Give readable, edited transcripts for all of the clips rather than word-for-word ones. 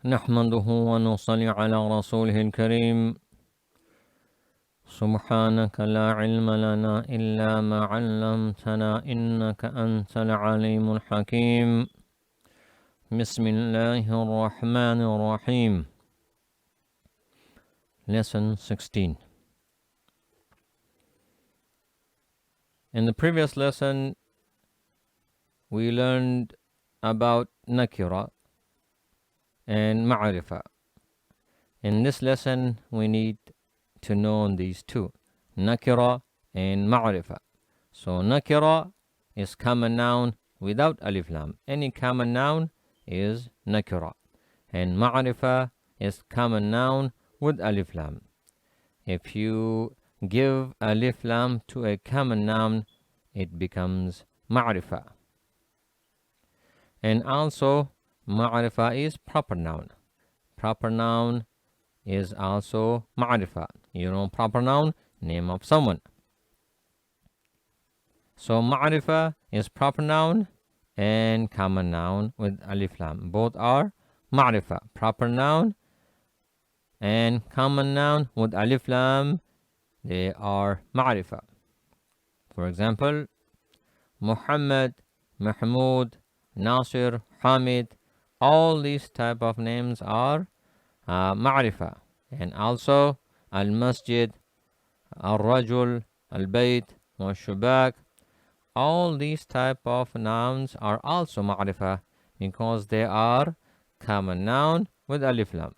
نحمده ونصلي على رسوله الكريم. سبحانك لا علم لنا إلا ما علمتنا إنك أنت العليم الحكيم. بسم الله الرحمن الرحيم. Lesson 16. In the previous lesson, we learned about nakira and ma'rifa. In this lesson, we need to know these two, nakira and ma'rifa. So nakira is common noun without alif lam. Any common noun is nakira. And ma'rifa is common noun with alif lam. If you give alif lam to a common noun, it becomes ma'rifa. And also, ma'rifa is proper noun. Proper noun is also ma'rifa. You know proper noun, name of someone. So ma'rifa is proper noun and common noun with alif lam. Both are ma'rifa. Proper noun and common noun with alif lam, they are ma'rifa. For example, Muhammad, Mahmud, Nasir, Hamid, all these type of names are ma'rifa. And also al-masjid, al-rajul, al-bayt, al-shubak, all these type of nouns are also ma'rifa because they are common noun with alif lam.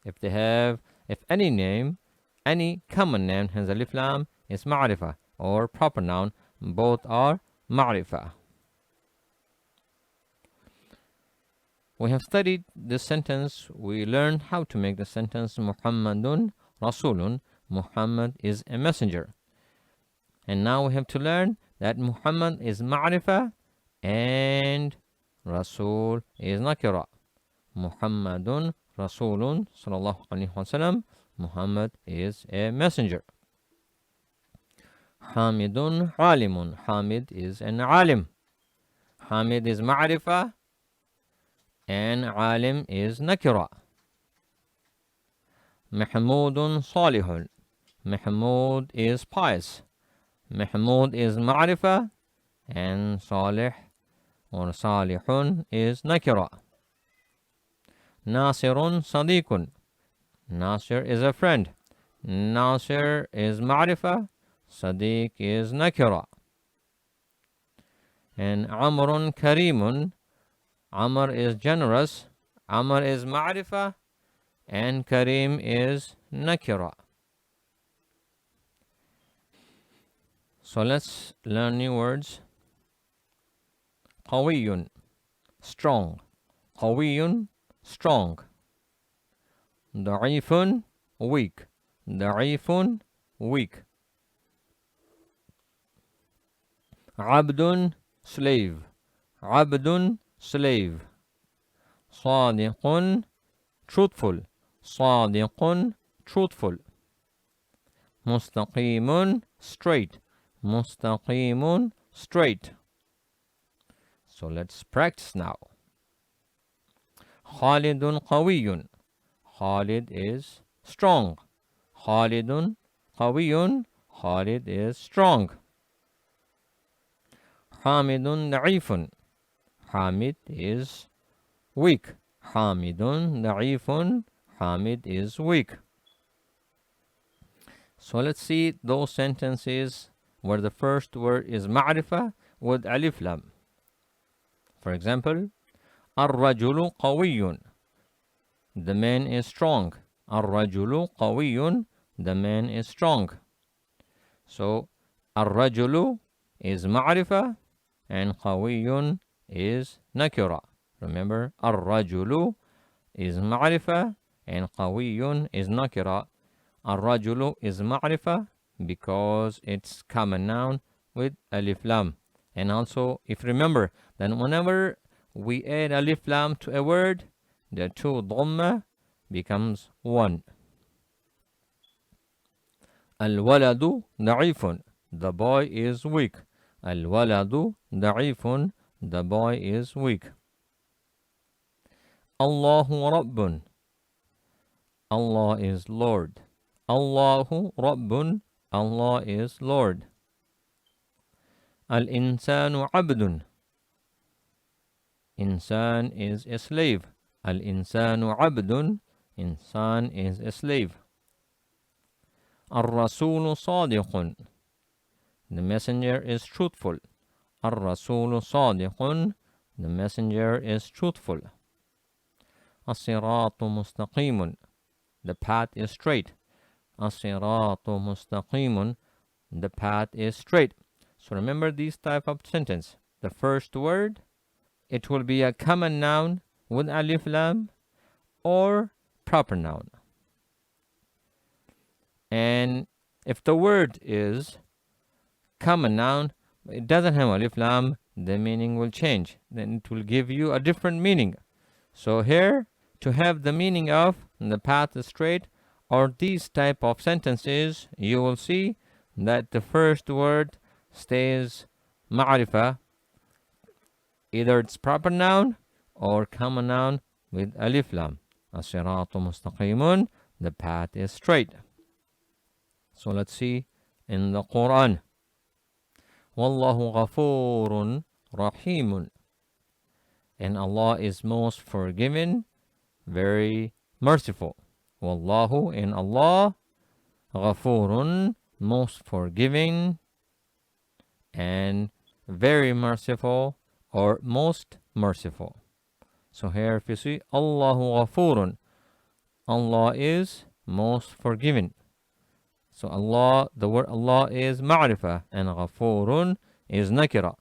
If any name, any common name has alif lam, is ma'rifa or proper noun. Both are ma'rifa. We have studied this sentence. We learned how to make the sentence Muhammadun Rasulun. Muhammad is a messenger. And now we have to learn that Muhammad is ma'rifa and Rasul is nakira. Muhammadun Rasulun sallallahu alaihi wasallam. Muhammad is a messenger. Hamidun alimun. Hamid is an alim. Hamid is ma'rifa and alim is nakira. Mahmudun salihun. Mahmud is pious. Mahmud is ma'rifa and salih or salihun is nakira. Nasirun sadiqun. Nasir is a friend. Nasir is ma'rifa. Sadiq is nakira. And Amrun karimun. Amr is generous. Amr is ma'rifa and Karim is nakira. So let's learn new words. Qawiyun, strong. Qawiyun, strong. Da'ifun, weak. Da'ifun, weak. Abdun, slave. Abdun, slave. Sadiqun, truthful. Sadiqun, truthful. Mustaqimun, straight. Mustaqimun, straight. So let's practice now. Khalidun qawiyun. Khalid is strong. Khalidun qawiyun. Khalid is strong. Hamidun da'ifun. Hamid is weak. Hamidun da'ifun. Hamid is weak. So let's see those sentences where the first word is ma'rifa with alif lam. For example, Ar-rajulu qawiyun. The man is strong. Ar-rajulu qawiyun. The man is strong. So, Ar-rajulu is ma'rifa and qawiyun is nakira. Remember, Ar-rajulu is ma'rifa and qawiyun is nakira. Ar-rajulu is ma'rifa because it's common noun with alif lam. And also, if you remember, then whenever we add alif lam to a word, the two dhamma becomes one. Al-waladu da'ifun. The boy is weak. Al-waladu da'ifun. The boy is weak. Allahu Rabbun. Allah is Lord. Allahu Rabbun. Allah is Lord. Al-insanu abdun. Insan is a slave. Al-insanu abdun. Insan is a slave. Ar-rasulu sadiqun. The messenger is truthful. Ar-rasulu sadiqun. The messenger is truthful. As-siratu mustaqimun. The path is straight. As-siratu mustaqimun. The path is straight. So remember these type of sentence. The first word, it will be a common noun with alif lam or proper noun. And if the word is common noun, it doesn't have alif lam, the meaning will change. Then it will give you a different meaning. So here, to have the meaning of the path is straight or these type of sentences, you will see that the first word stays ma'rifah. Either it's proper noun or common noun with alif lam. As-siratu mustaqimun. The path is straight. So let's see in the Quran. Wallahu ghafurun rahimun. And Allah is most forgiving, very merciful. Wallahu, in Allah, ghafurun, most forgiving and very merciful or most merciful. So here if you see Allahu ghafurun, Allah is most forgiving. So Allah, the word Allah is ma'rifah and ghafurun is nakira.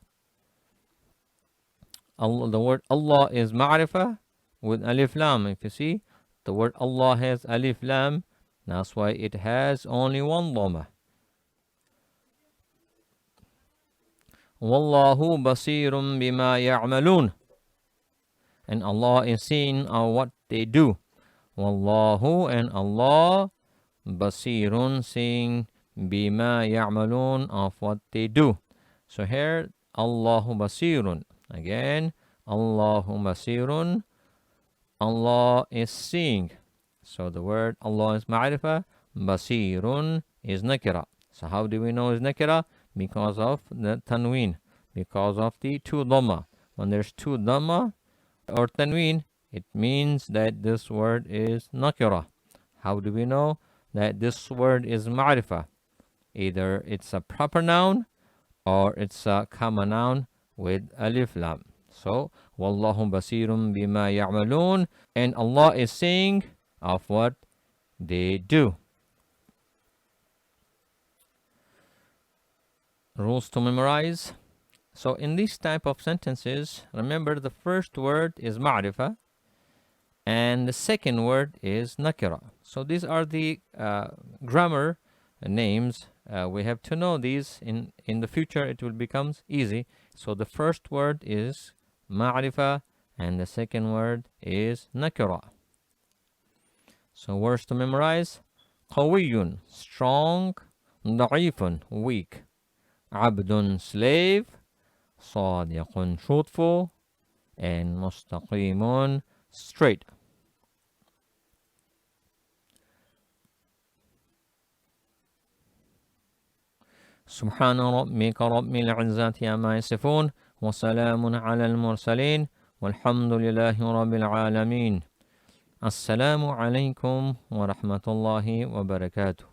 Allah, the word Allah is ma'rifah with alif lam. If you see, the word Allah has alif lam, that's why it has only one dhamma. Wallahu basirun bima ya'malun. And Allah is seeing what they do. Wallahu, and Allah, basirun, seeing, bima ya'malun, of what they do. So here, Allahu basirun. Again, Allahu basirun. Allah is seeing. So the word Allah is ma'rifah, basirun is nakira. So how do we know is nakira? Because of the tanween, because of the two dhamma. When there's two dhamma or tanween, it means that this word is nakira. How do we know that this word is ma'rifah? Either it's a proper noun or it's a common noun with alif lam. So, Wallahu basirun bima ya'malun, and Allah is saying of what they do. Rules to memorize. So in these type of sentences, remember the first word is ma'rifah and the second word is nakira. So these are the grammar names. We have to know these. In the future it will become easy. So the first word is ma'rifah and the second word is nakira. So words to memorize. Qawiyun, strong. Da'ifun, weak. Abdun, slave. Sadiqun, truthful. And mustaqimun, straight. سبحان ربك رب العزة عما يصفون وسلام على المرسلين والحمد لله رب العالمين. السلام عليكم ورحمة الله وبركاته.